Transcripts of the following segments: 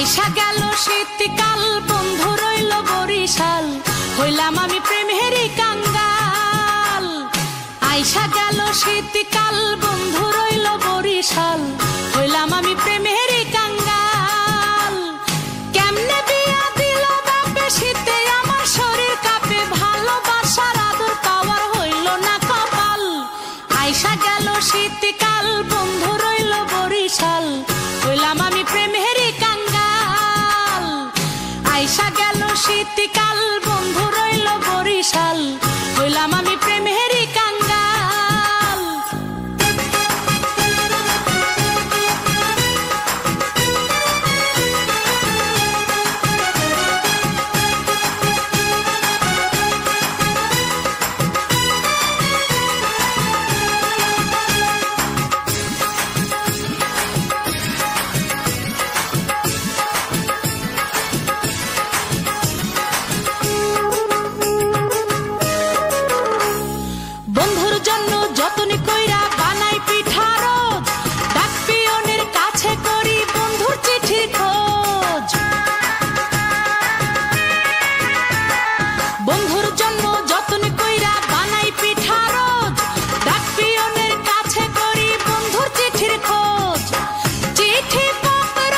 আইসা গেল শীতকাল, বন্ধু রইল বরিশাল, হইলাম আমি প্রেমেরই কাঙ্গাল। আইসা গেল শীতকাল, বন্ধু রইল বরিশাল, হইলাম আমি প্রেমেরই কাঙ্গাল। কেমনে বিয়া দিল বাপে, শীতে আমার শরীর কাঁপে, ভালোবাসার আদর পাওয়ার হইল না কপাল। আইসা গেল শীতকাল, বন্ধু রইল বরিশাল, হইলাম আমি প্রেমেরই কাঙ্গাল। আইসা গেল শীতকাল, বন্ধু রইল বরিশাল, হইলাম আমি প্রেমেরই কাঙ্গাল। বন্ধুর জন্য যতন কইরা বানাই পিঠা রোজ, ডাক পিয়নের কাছে করি বন্ধুর চিঠির খোঁজ। বন্ধুর জন্য যতন কইরা বানাই পিঠা রোজ, ডাক পিয়নের কাছে করি বন্ধুর চিঠির খোঁজ। চিঠি পত্র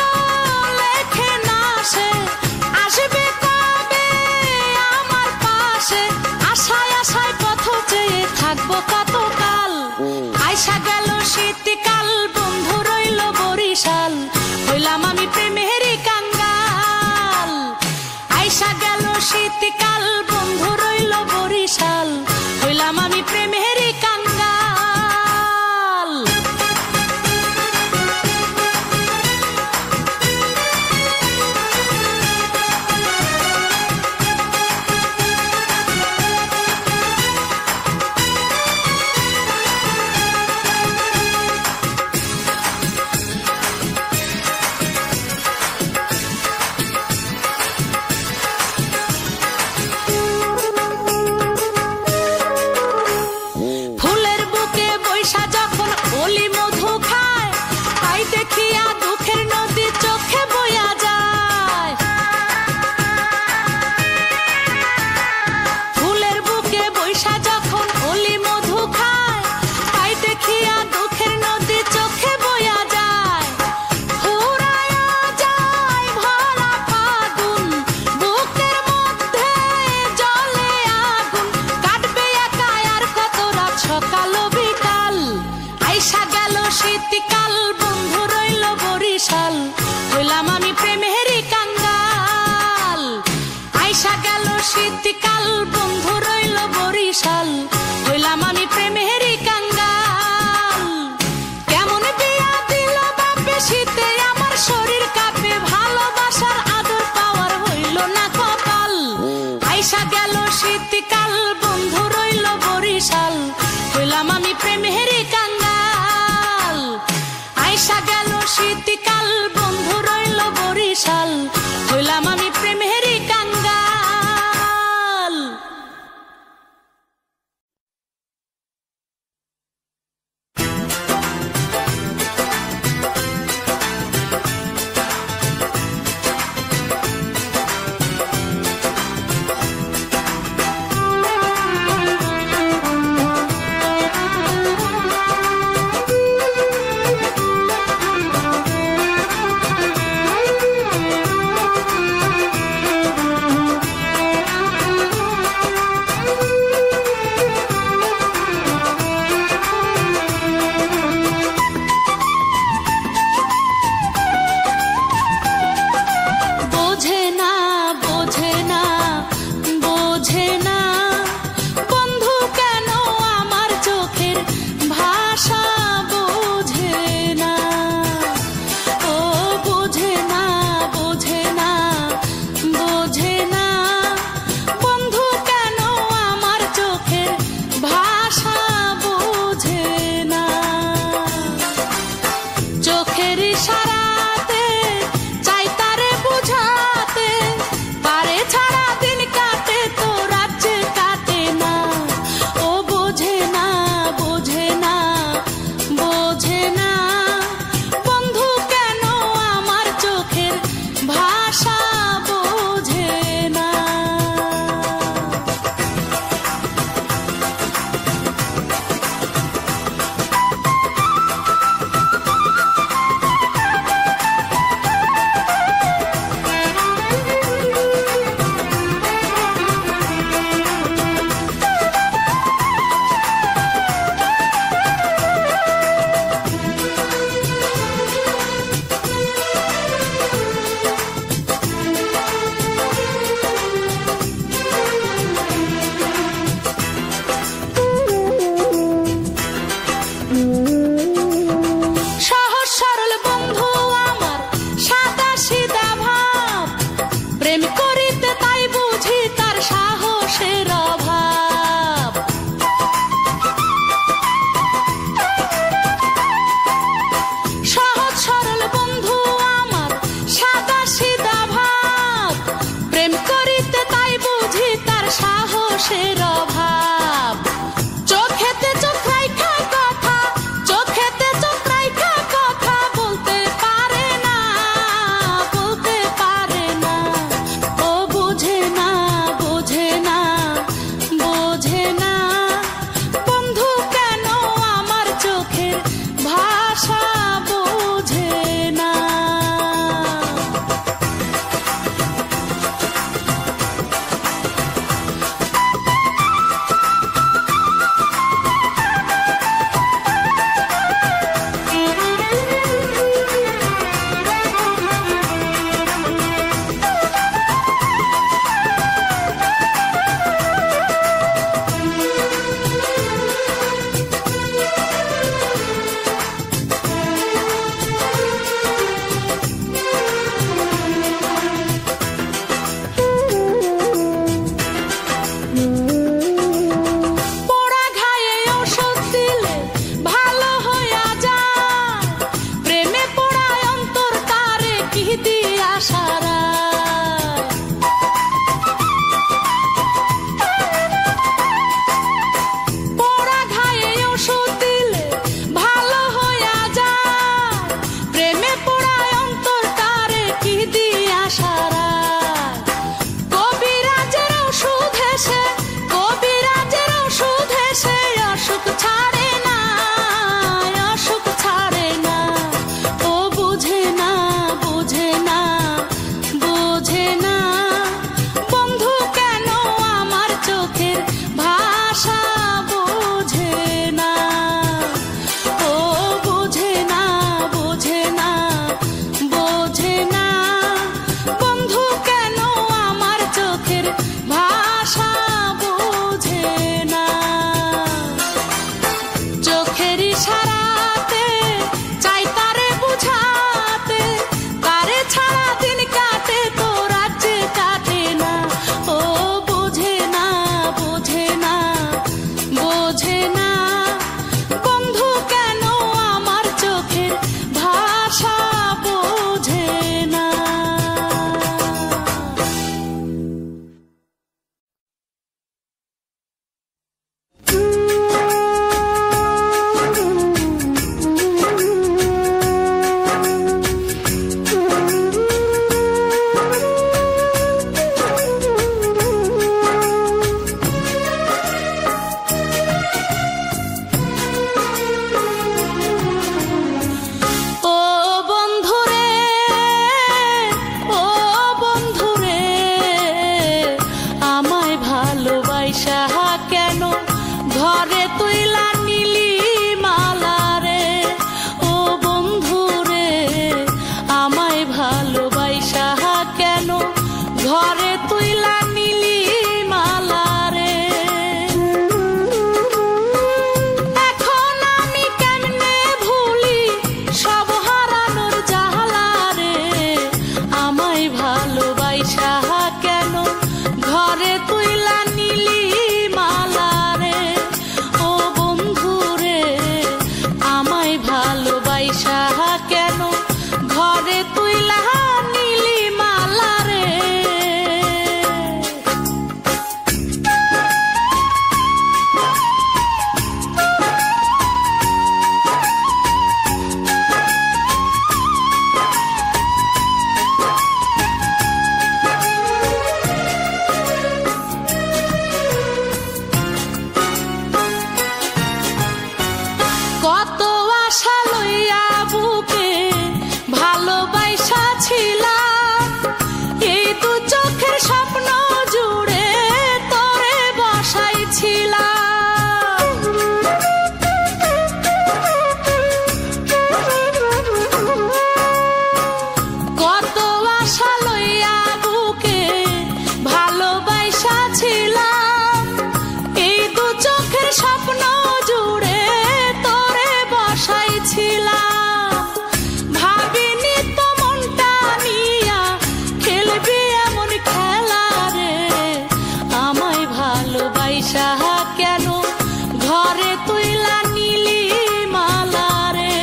লেখে না সে, আসবে কবে আমার পাশে, আশায় আশায় পথ চেয়ে থাকবো কতকাল। আইসা গেল শীতকাল, বন্ধু রইল বরিশাল, হইলাম আমি প্রেমেরই কাঙ্গাল। আইসা গেল শীতকাল, বন্ধু রইল বরিশাল, হইলাম আমি প্রেমেরই কাঙ্গাল। ফুলের বুকে বৈশা যখন অলি মধু খায়, তাই দেখিয়া দুঃখের নদী চোখে বইয়া যায়। ফুলের বুকে বৈশা যখন অলি মধু খায়, তাই দেখিয়া দুঃখের নদী চোখে বইয়া যায়। ফুরায়া যায় ভরা ফাগুন, বুকের মধ্যে জ্বলে আগুন, কাটবে একা আর কত রাত সকাল বিকাল। আইসা গেল শীতকাল, বন্ধু রইল বরিশাল, হইলাম আমি প্রেমেরই কাঙ্গাল। আইসা গেল শীতকাল, বন্ধু রইল বরিশাল, হইলাম আমি প্রেমেরই কাঙ্গাল। কেমন বিয়া দিল বাপে, শীতে আমার শরীর কাঁপে, ভালোবাসার আদর পাওয়ার হইল না কপাল। আইসা গেল শীতকাল, বন্ধু রইল বরিশাল, হইলাম আমি প্রেমেরই কাঙ্গাল। আইসা গেল শীতকাল, বন্ধু রইল বরিশাল, হইলাম আমি প্রেমেরই কাঙ্গাল। দিয়া সারা পোড়া ঘায়ে ওষুধ দিলে ভালো হইয়া যায় প্রেমে পোড়ায় অন্তর তারে কি দিয়া সারা কবিরাজের ওষুধ এসে অসুখ ছাড়ে না অসুখ ছাড়ে না ও বুঝে না বুঝে না বুঝে না বন্ধু কেন আমার চোখের ভাষা বুঝে না ও বুঝে না বুঝে না বুঝে না বন্ধু কেন আমার চোখের ভাষা বুঝে না চোখের ইশারাতে চাই তারে বুঝাতে তারে ছাড়া দিন কাটে তো রাজ্যে কাটে না ও বুঝে না বুঝে না বুঝে না বন্ধু কেন আমার চোখের ভাষা বুঝে না ও বন্ধুরে ও বন্ধুরে আমায় ভালোবাসা কেন ঘরে তুইলা নিলি মালা রে ও বন্ধুরে আমায় ভালোবাসা কেন ঘরে তুইলা নিলি মালা রে এখন আমি কেমনে ভুলি সব হারানোর জ্বালা রে আমায় ভালোবাসা কেন ঘরে তুইলা নিলি মালা রে ও বন্ধুরে আমায় ভালোবাসা কেন ঘরে তুইলা নিলি মালা রে কত আশা লইয়া বুকে ভালোবাসা ছিলাম এই দু চোখের স্বপ্ন জুড়ে তোরে বসাইছিলাম কত আশা লইয়া বুকে ভালোবাসা ছিলাম এই দু চোখের স্বপ্ন জুড়ে তোরে বসাইছিলাম ভাবিনি তো মনটা নিয়া খেলবি এমন খেলা রে আমায় ভালোবাসা কেন ঘরে তুইলা নিলি মালা রে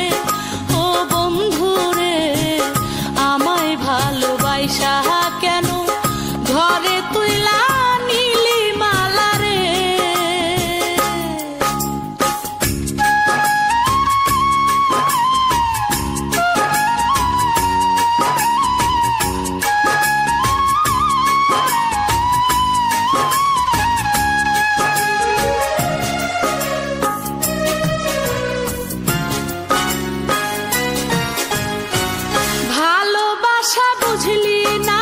ও বন্ধুরে আমায় ভালোবাসা কেন ঘরে তুইলা নিলি মালা রে ভালোবাসা বুঝলি না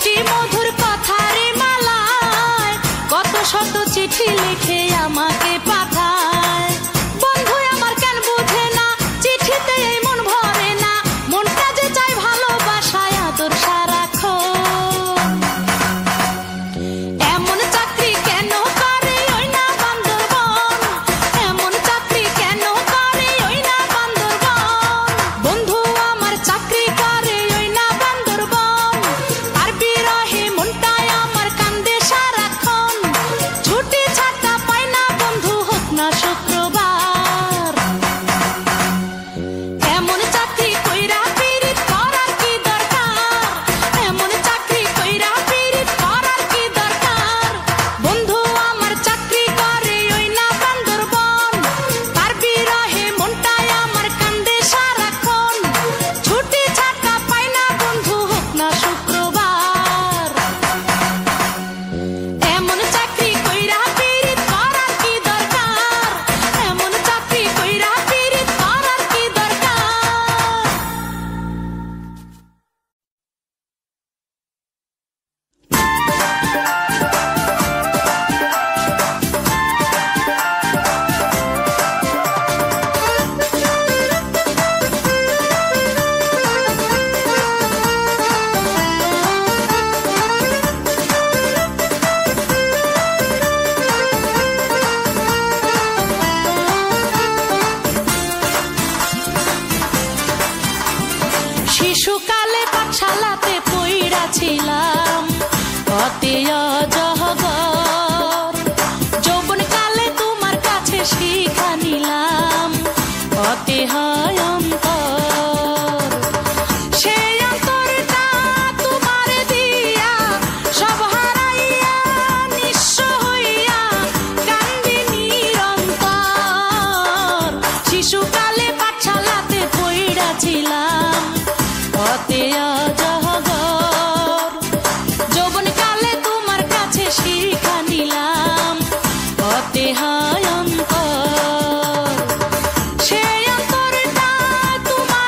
মিষ্টি মধুর কথার মালায় কত শত চিঠি লিখে আমাকে পাঠায়। বন্ধু আমার কেন বুঝে না, চিঠিতে এই মন ভরে না, মনটা যে চাই ভালোবাসায় আদর সারাক্ষণ। এমন চাকরি কেন করে ওই না বান্দরবন, এমন চাকরি কেন করে ওই না বান্দরবন। বন্ধু আমার চাকরি করে ওই না বান্দরবন, আর বিরহে মনটায় আমার কান্দে সারাক্ষণ। ছুটি ছাটা পাই না বন্ধু, হোক না শুক্রবার। এমন চাকরি কইরা পীড়িত করার কি দরকার, এমন চাকরি কইরা পীড়িত করার কি দরকার। বন্ধু আমার চাকরি করে ওই না বান্দরবন, তার বিরহে মনটায় আমার কান্দে সারাক্ষণ। ছুটি ছাটা পাই না বন্ধু, হোক না শুক্রবার। এমন চাকরি কইরা পীড়িত করার কি দরকার, এমন চাকরি কইরা পীড়িত করার কি দরকার। শিশুকালে পাঠশালাতে পইড়া ছিলাম অতি অজগর, যৌবনকালে তোমার কাছে শিক্ষা নিলাম অতি ভয়ঙ্কর। সেই অন্তরটা তোমার দিয়া সব হারাইয়া নিঃস্ব হইয়া কান্দি নিরন্তর। শিশুকালে পাঠশালাতে পইড়া ছিলাম অতি অজগর, যৌবনকালে তোমার কাছে শিক্ষা নিলাম অতি ভয়ঙ্কর। সেই অন্তরটা তোমার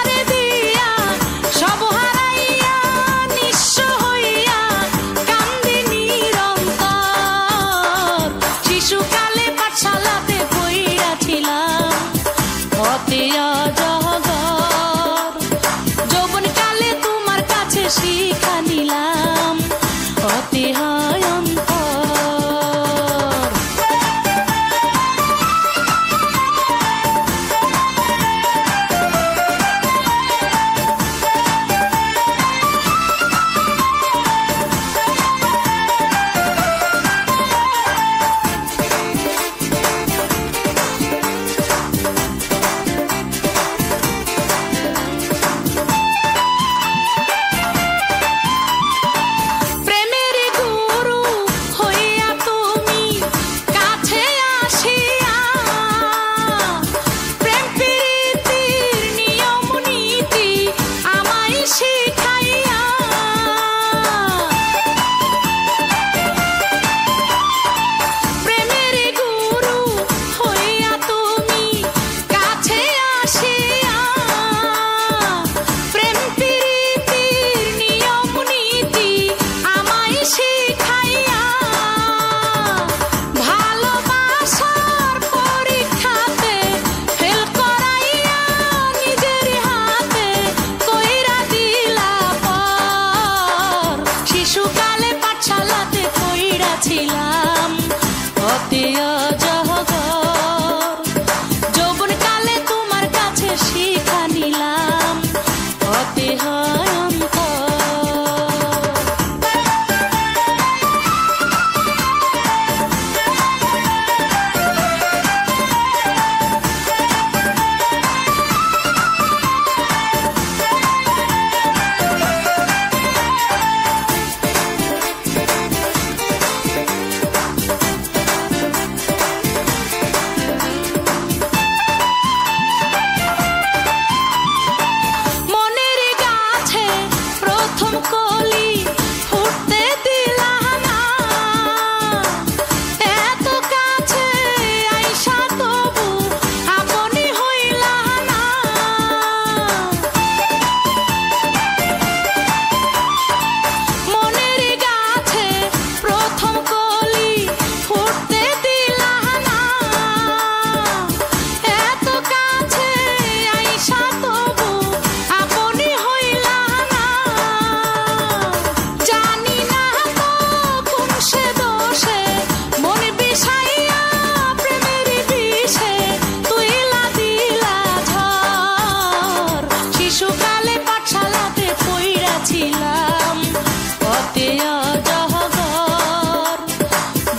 হতে অজগর।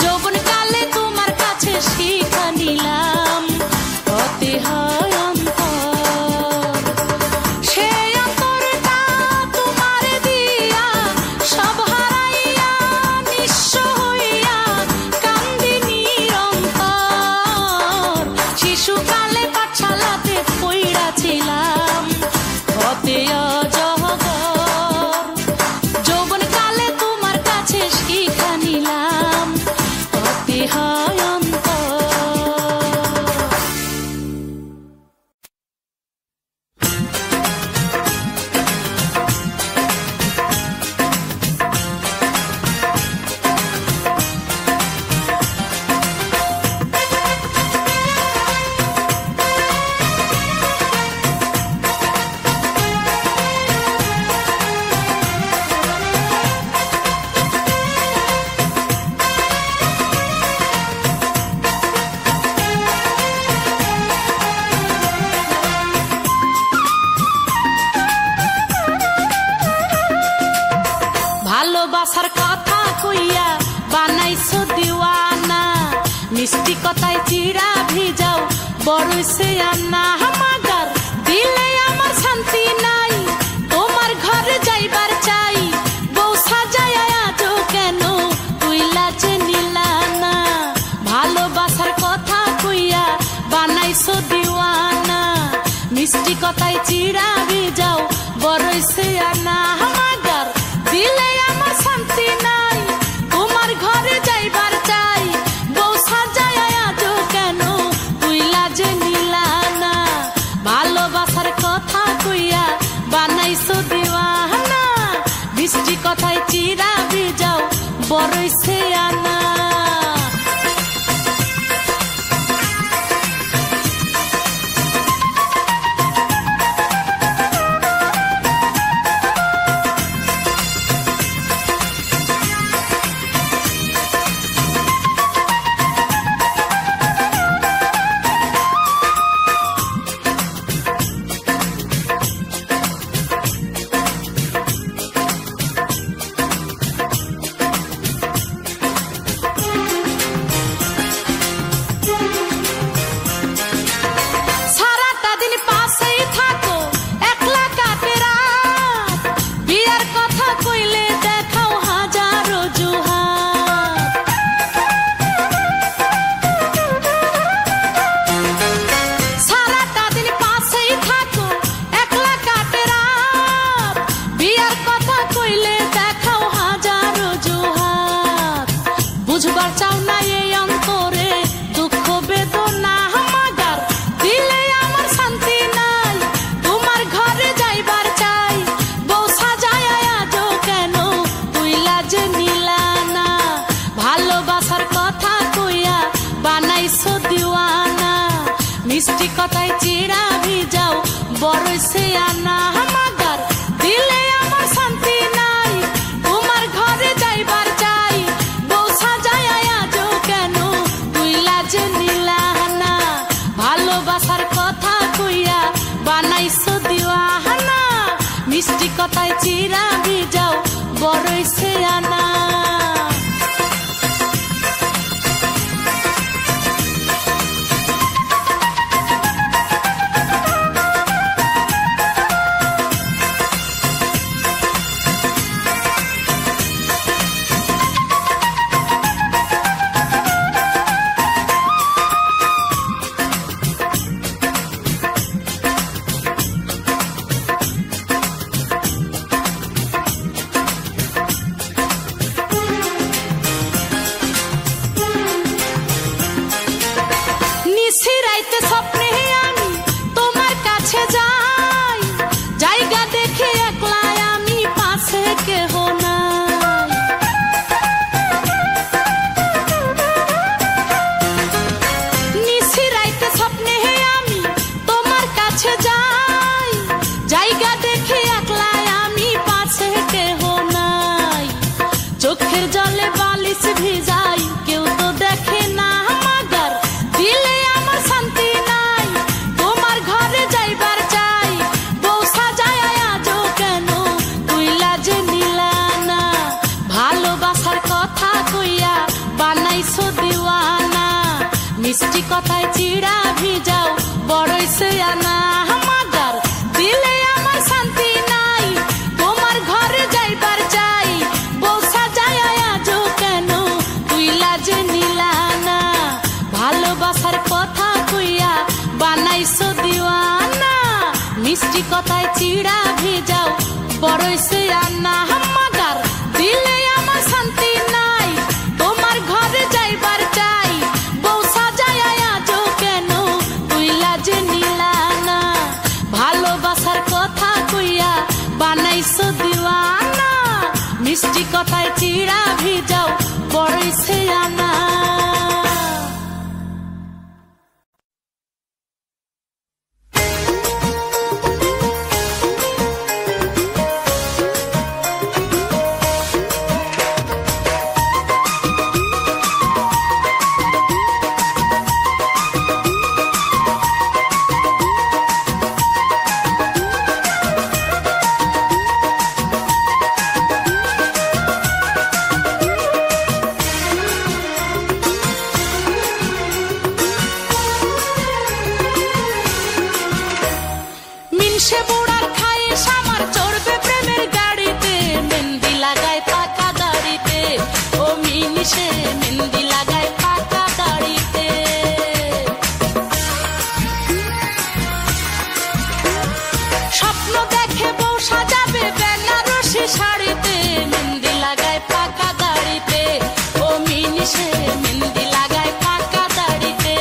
যৌবন কালে তোমার কাছে শিক্ষা নিলাম, হতে হয় অন্তর। সেই অন্তরটা তোমার দিয়া সব হারাইয়া নিঃস্ব হইয়া কান্দি নিরন্তর। শিশুকালে পাঠশালাতে পইড়াছিলাম, হতে অজগর। যৌবন কালে তোমার কাছে শিক্ষা নিলাম, হতে হয় অন্তর। ভালোবাসার কথা কইয়া বানাইছো দিওয়ানা, মিষ্টি কথায় চিরা ভিজাও বড়ইছে আনা। হামাগার দিলে আমার শান্তি নাই, তোমার ঘরে যাইবার চাই। বউ সাজায় আজো কেন তুই লাজে নিলা না। ভালোবাসার কথা কইয়া বানাইছো দিওয়ানা, মিষ্টি কথায় চিরা ভিজাও বড়ইছে আনা। হামাগার দিলে আমার শান্তি নাই, তোমার ঘরে যাইবার চাই। বউ সাজায় আজো কেন তুই লাজে নিলা না। ভালোবাসার কথা কইয়া বানাইছো দিওয়ানা, মিষ্টি কথায় চিরা ভিজাও বড়ইছে আনা। সারাটা দিন পাশেই থাকো, একলা কাটে রাত। বিয়ার কথা কইলে দেখাও হাজারো জুহাত। সারাটা দিন পাশেই থাকো, একলা কাটে রাত। বিয়ার কথা কইলে দেখাও হাজারো জুহাত। বুঝবার চাও না এই অন্তরে দুঃখ বেদনা। হামাগার দিলে আমার শান্তি নাই, তোমার ঘরে যাইবার চাই। বউ সাজায় আজো কেন তুই লাজে নিলা না। ভালোবাসার কথা কইয়া বানাইছো দিওয়ানা, মিষ্টি কথায় চিরা ভিজাও বড়ইছে আনা। হামাগার দিলে আমার শান্তি নাই, তোমার ঘরে যাইবার চাই। বউ সাজায় আজো কেন তুই লাজে নিলা না। ভালোবাসার কথা কইয়া বানাইছো দিওয়ানা, মিষ্টি কথায় চিরা ভিজাও বড়ইছে আনা। নিশিরাইতে স্বপ্নে আমি তোমার কাছে যাই, জায়গা দেখে একলা আমি পাশে কেহ নাই। নিশিরাইতে স্বপ্নে আমি তোমার কাছে যাই, জায়গা দেখে একলা আমি পাশে কেহ নাই। চোখের জলে বালিশ ভিজাই, কেউ তো দেখে না। হামাগার দিলে আমার শান্তি নাই, তোমার ঘরে যাইবার চাই। বউ সাজায় আজো কেন তুই লাজে নিলা না। মিষ্টি কথায় চিড়া ভেজাও বড়ই সে আন্না হাম্মাগার দিলে আমার শান্তি নাই তোমার ঘরে যাইবার চাই বউ সাজায় আজও কেন তুইলা যে নিলা না ভালোবাসার কথা কইয়া বানাইছো দিওয়ানা মিষ্টি কথায় চিড়া ভেজাও বড়ই সে আন্না সে বুড়ার খায়ে সামার চড়বে প্রেমের গাড়িতে মেহেন্দি লাগায় পাকা দাড়িতে ও মিনিশে মেহেন্দি লাগায় পাকা দাড়িতে স্বপ্ন দেখে বউ সাজাবে বেনারসি শাড়িতে মেহেন্দি লাগায় পাকা দাড়িতে ও মিনিশে মেহেন্দি লাগায় পাকা দাড়িতে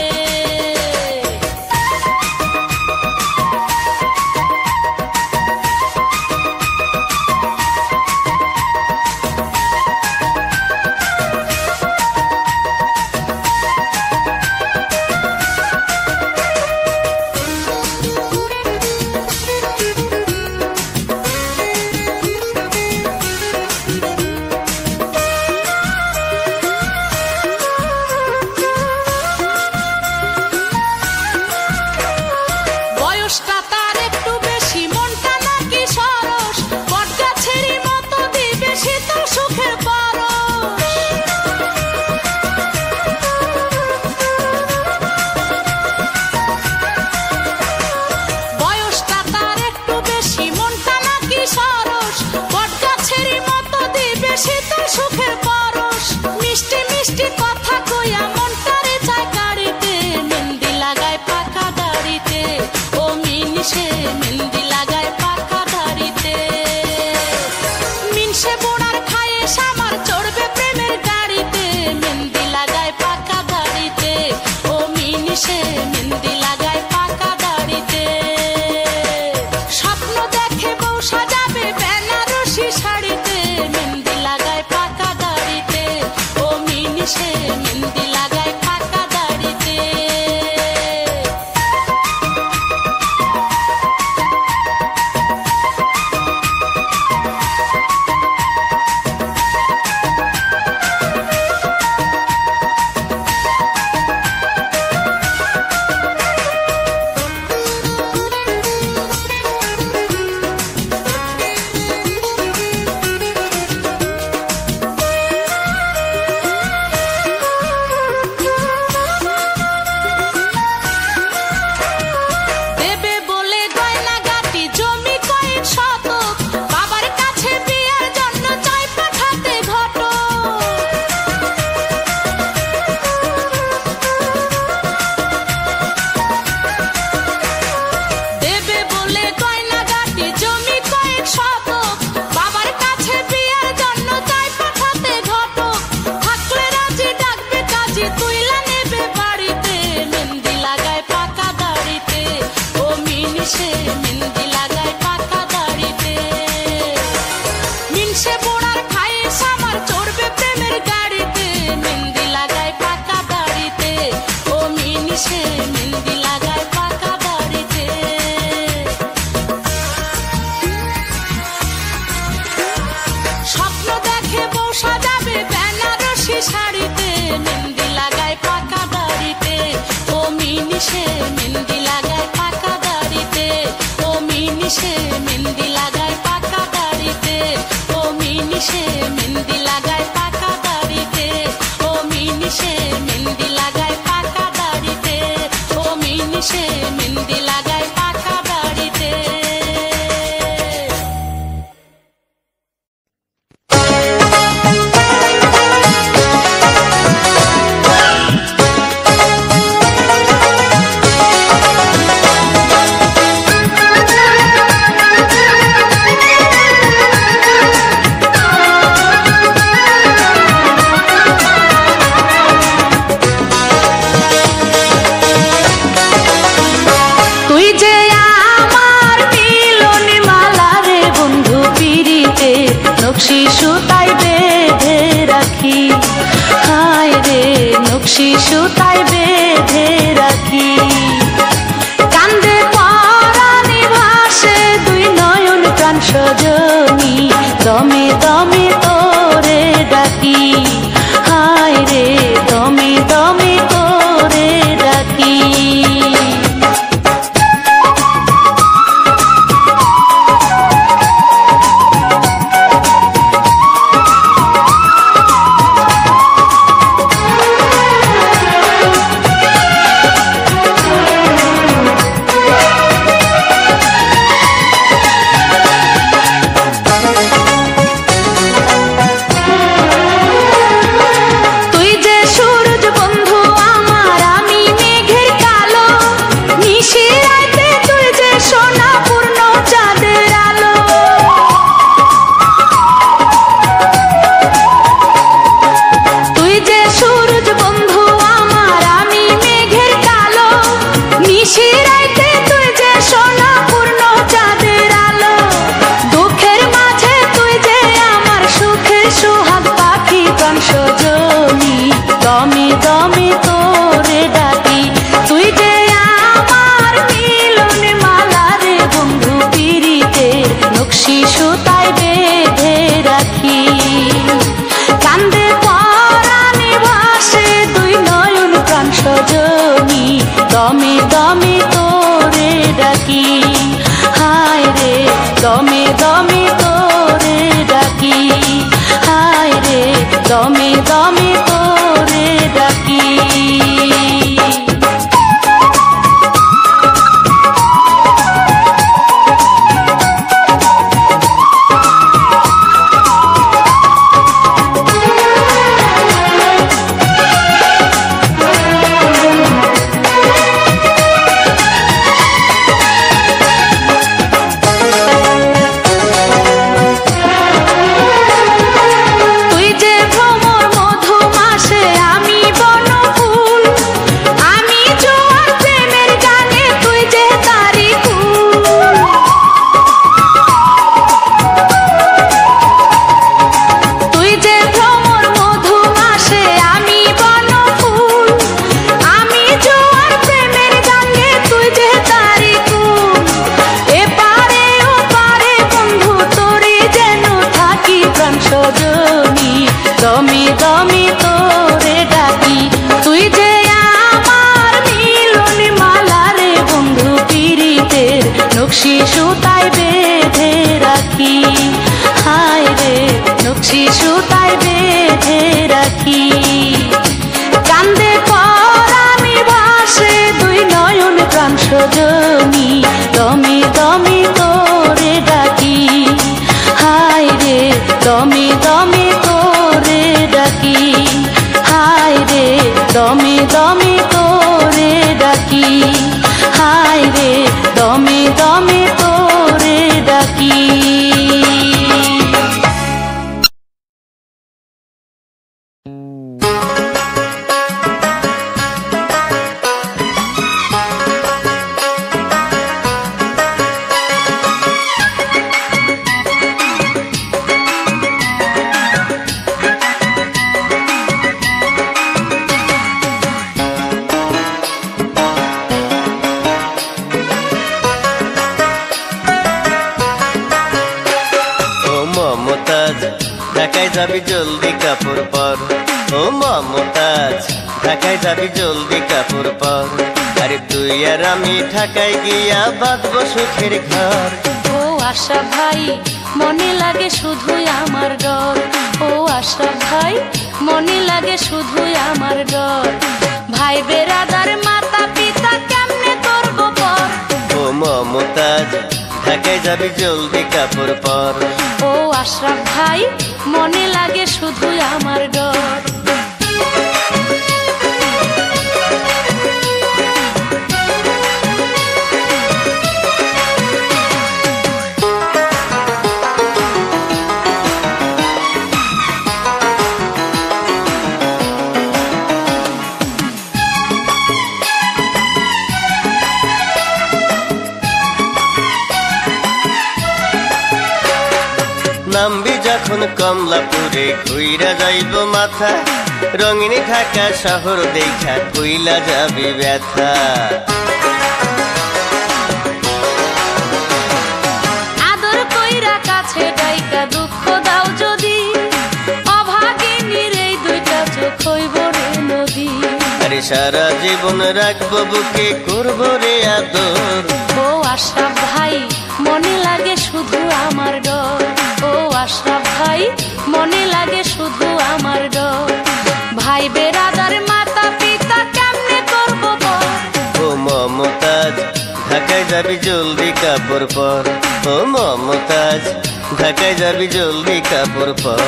সজনী দমে দমে তোরে ডাকি হায় রে দমে দমে তোরে ডাকি দমে দমে তোরে ডাকি হায় রে দমে দমে তোরে ডাকি হায় রে দমে দমে তোরে ডাকি দমে দমে তোরে ডাকি তুই যে আমার মিলন মালা রে বন্ধু পীড়িতের নকশি সুতায় বেঁধে রাখি হায় রে নকশি সুতায় বেঁধে রাখি কান্দে পরাণে ভাসে দুই নয়ন প্রাণ সজনী দমে দমে তোরে ডাকি হায় রে দমে দমে তোরে ডাকি হায় রে দমে দমে তোরে ডাকি হায় রে দমে দমে তোরে ডাকি ঢাকায় যাবি জলদি কাপড় পর ও মমতাজ ঢাকায় যাবি জলদি কাপড় পর আরে তুই আর আমি ঢাকায় গিয়া বাঁধবো সুখের ঘর ও আশা ভাই মনে লাগে শুধুই আমার ডর ও আশা ভাই মনে লাগে শুধুই আমার ডর ভাই বেরাদার মাতা পিতা কেমনে করবো পর ও মমতাজ ঢাকায় যাবি জলদি কাপড় পর ও আশরাফ ভাই মনে লাগে শুধুই আমার ডর নামবি যখন কমলাপুরে ঘুইরা যাইব মাথা রঙিন ঢাকা শহর দেখা কইলা যাবি ব্যথা আদর কইরা হইব রে নদী। আরে সারা জীবন রাখবো বুকে, করবো রে আদর। ও আশরাফ ভাই মনে লাগে শুধু আমার ডর, ও আশরাফ ভাই মনে লাগে শুধু আমার ডর। ভাই বেরাদার মাতা পিতা কেমনে করবো বল। ও মমতাজ ঢাকায় যাবি জলদি কাপড় পর, ও মমতাজ ঢাকায় যাবি জলদি কাপড় পর।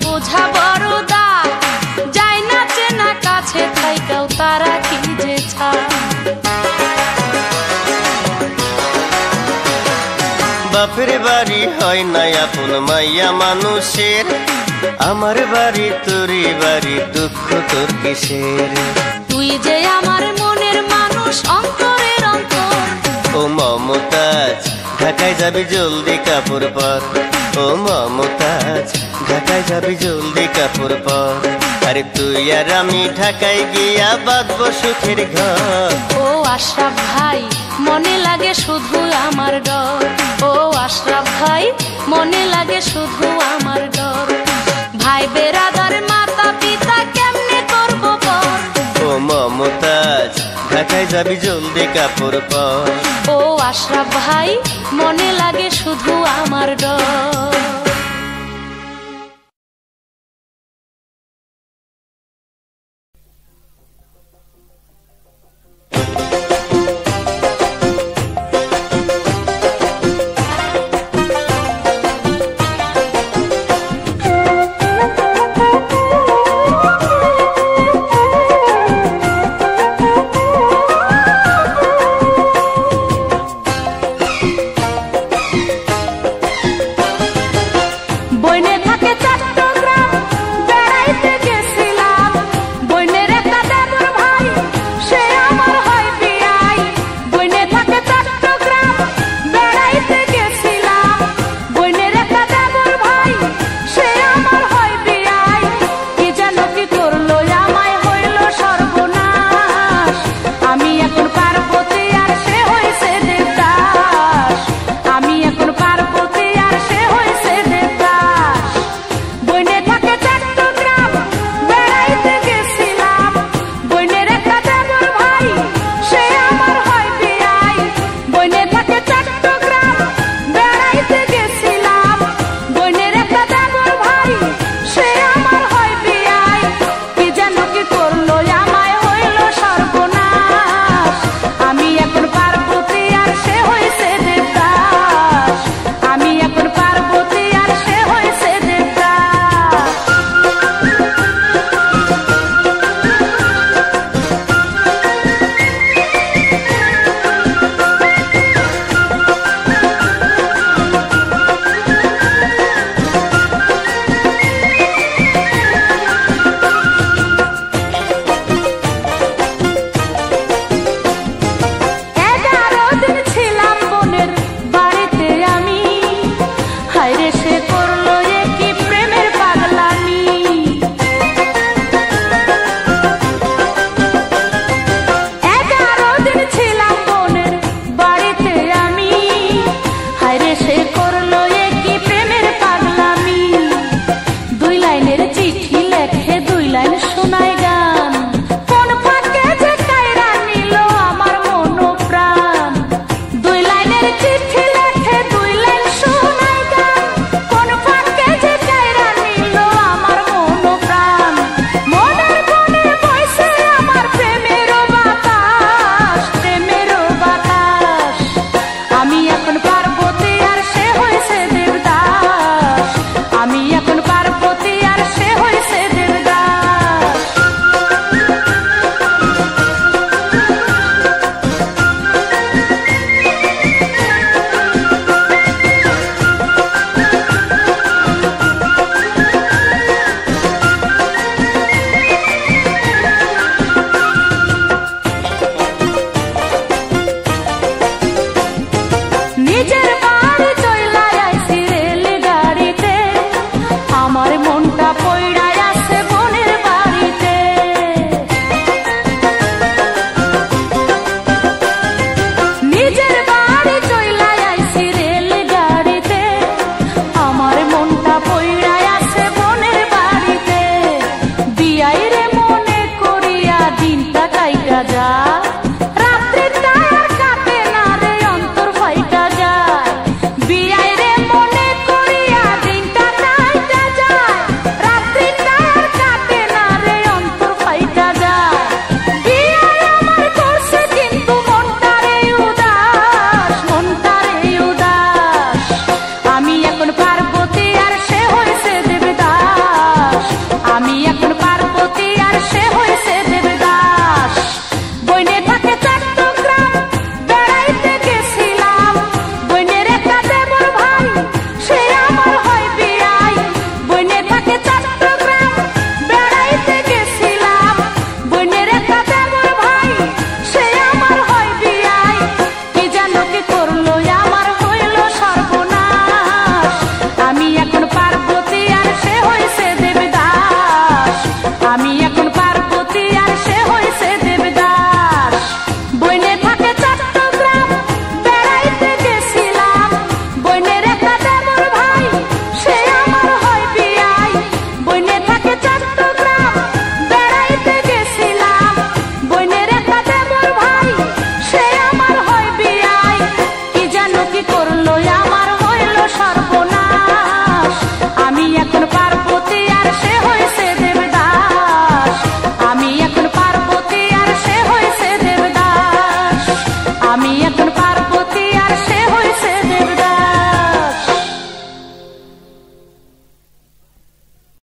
বোঝা বড় দা যায় না চেনা কাছে থাইকাও তারা কি যে ছা। বাপের বাড়ি হয় না আপন মাইয়া মানুষের, আমার বাড়ি তোরই বাড়ি দুঃখ তোর কিসের। তুই যে আমার মনের মানুষ অন্তরের অন্তর। ও মমতাজ ঢাকায় যাবি জলদি কাপড় পর, ও মমতাজ ঢাকায় যাবি জলদি কাপড় পর। আরে তুই আর আমি ঢাকায় গিয়া বাঁধবো সুখের ঘর। ও আশরাফ ভাই মনে লাগে শুধু আমার ডর, ও আশরাফ ভাই মনে লাগে শুধু আমার ডর। ভাই বেরাদার মাতা পিতা কেমনে করবো বল। ও মমতাজ ঢাকায় যাবি জলদি কাপড় পর। ও আশরাফ ভাই মনে লাগে শুধু আমার ডর।